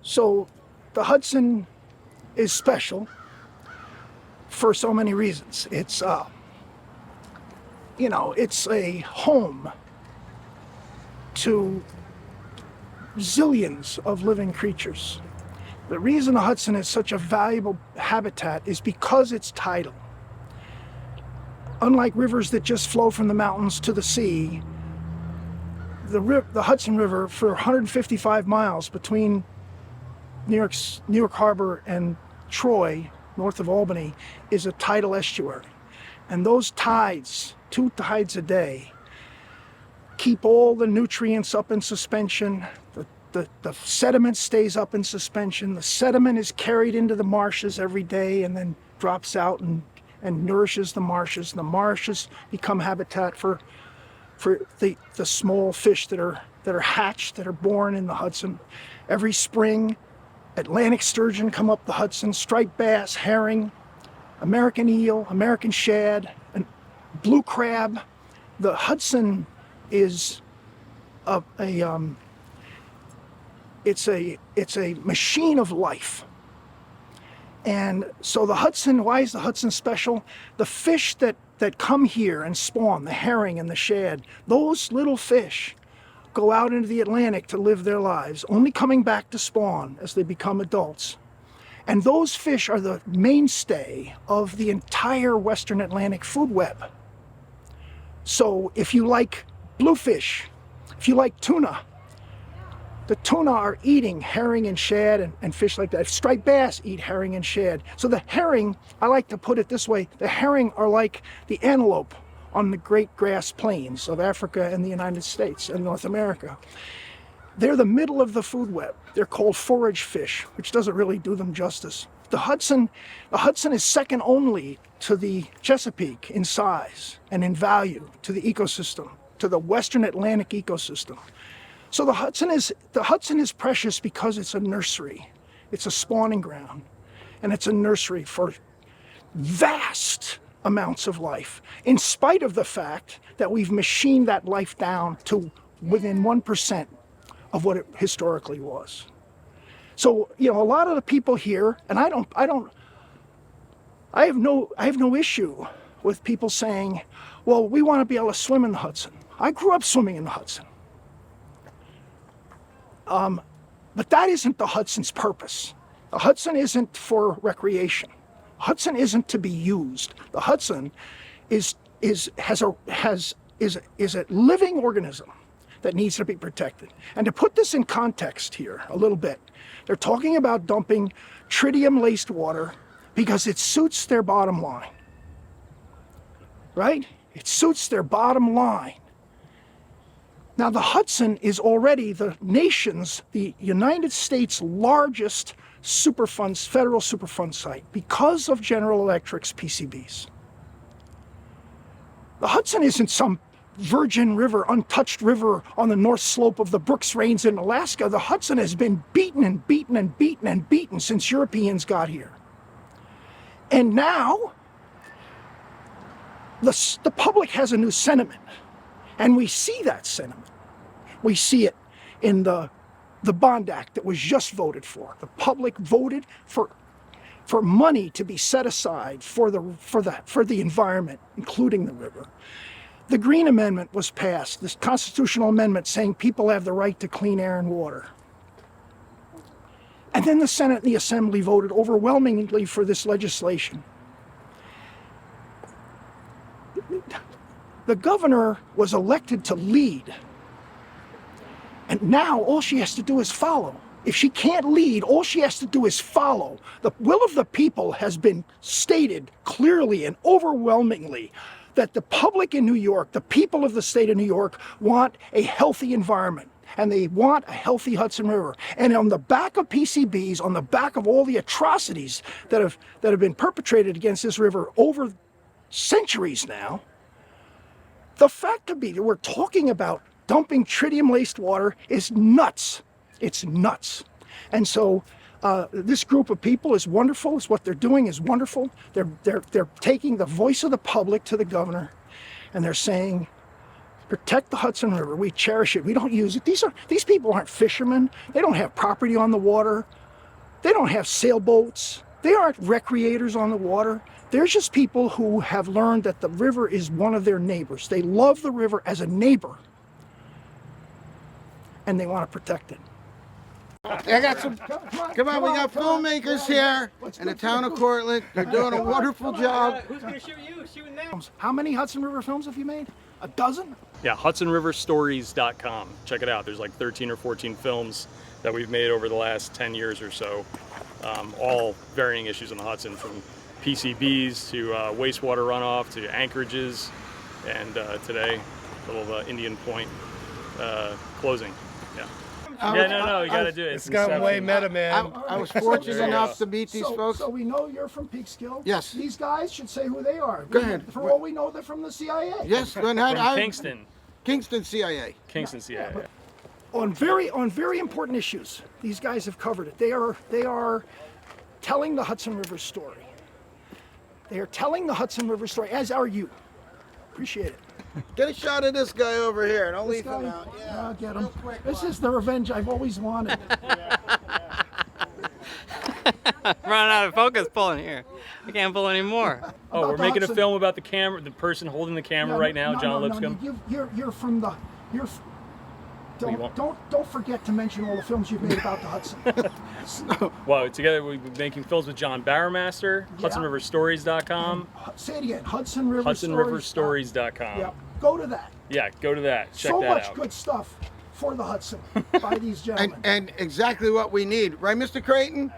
So the Hudson is special for so many reasons. It's, it's a home to zillions of living creatures. The reason the Hudson is such a valuable habitat is because it's tidal. Unlike rivers that just flow from the mountains to the sea, the Hudson River, for 155 miles between New York Harbor and Troy, north of Albany, is a tidal estuary. And those tides, 2 tides a day, keep all the nutrients up in suspension. The sediment stays up in suspension. The sediment is carried into the marshes every day and then drops out and nourishes the marshes. The marshes become habitat for the small fish that are hatched, that are born in the Hudson. Every spring, Atlantic sturgeon come up the Hudson, striped bass, herring, American eel, American shad, and blue crab. The Hudson is it's a machine of life. And so the Hudson, why is the Hudson special? The fish that come here and spawn, the herring and the shad, those little fish go out into the Atlantic to live their lives, only coming back to spawn as they become adults. And those fish are the mainstay of the entire Western Atlantic food web. So if you like bluefish, if you like tuna, the tuna are eating herring and shad and fish like that. Striped bass eat herring and shad. So the herring, I like to put it this way, the herring are like the antelope on the great grass plains of Africa and the United States and North America. They're the middle of the food web. They're called forage fish, which doesn't really do them justice. The Hudson is second only to the Chesapeake in size and in value to the ecosystem, to the Western Atlantic ecosystem. So the Hudson is precious because it's a nursery. It's a spawning ground, and it's a nursery for vast amounts of life, in spite of the fact that we've machined that life down to within 1% of what it historically was. So, a lot of the people here, and I have no issue with people saying, well, we want to be able to swim in the Hudson. I grew up swimming in the Hudson. But that isn't the Hudson's purpose. The Hudson isn't for recreation. Hudson isn't to be used. The Hudson is a living organism that needs to be protected. And to put this in context here a little bit, they're talking about dumping tritium-laced water because it suits their bottom line. Right? It suits their bottom line. Now, the Hudson is already the United States' largest federal Superfund site because of General Electric's PCBs. The Hudson isn't some virgin river, untouched river on the north slope of the Brooks Range in Alaska. The Hudson has been beaten and beaten and beaten and beaten since Europeans got here. And now, the public has a new sentiment. And we see that sentiment. We see it in the Bond Act that was just voted for. The public voted for money to be set aside for the environment, including the river. The Green Amendment was passed, this constitutional amendment saying people have the right to clean air and water. And then the Senate and the Assembly voted overwhelmingly for this legislation. The governor was elected to lead. And now all she has to do is follow. If she can't lead, all she has to do is follow. The will of the people has been stated clearly and overwhelmingly that the public in New York, the people of the state of New York, want a healthy environment. And they want a healthy Hudson River. And on the back of PCBs, on the back of all the atrocities that have been perpetrated against this river over centuries now, the fact that we're talking about dumping tritium-laced water is nuts. It's nuts. And so this group of people is wonderful. It's what they're doing is wonderful. They're taking the voice of the public to the governor, and they're saying, protect the Hudson River. We cherish it. We don't use it. These people aren't fishermen. They don't have property on the water. They don't have sailboats. They aren't recreators on the water. They're just people who have learned that the river is one of their neighbors. They love the river as a neighbor, and they want to protect it. I got some, come on, we got filmmakers here in the town of Cortland. They're doing a wonderful job. Who's gonna shoot you? Shooting now? How many Hudson River films have you made? A dozen? Yeah, HudsonRiverStories.com. Check it out. There's like 13 or 14 films that we've made over the last 10 years or so. All varying issues on the Hudson, from PCBs to wastewater runoff to anchorages, and today, a little Indian Point closing. Yeah. No, you gotta do it. It's got way meta, man. I was fortunate enough to meet these folks. So we know you're from Peekskill. Yes. These guys should say who they are. Go ahead. For all we know, they're from the CIA. Yes, From Kingston. Kingston, CIA. Kingston, CIA. On very important issues, these guys have covered it. They are telling the Hudson River story. They are telling the Hudson River story, as are you. Appreciate it. Get a shot of this guy over here. Don't This leave him guy, out. Yeah. I'll get him. Real quick, This bud. is the revenge I've always wanted. Running out of focus pulling here. I can't pull anymore. Oh, we're the making a Hudson. film about the camera, the person holding the camera right now, John Lipscomb. You're from the. you want? Don't forget to mention all the films you've made about the Hudson. Well, together we've been making films with John Barrowmaster, Yeah. HudsonRiverStories.com, Say it again. Hudson River HudsonRiverStories.com. Yeah, go to that. Yeah, go to that. Check So that much out. good stuff for the Hudson by these gentlemen. And exactly what we need, right, Mr. Creighton?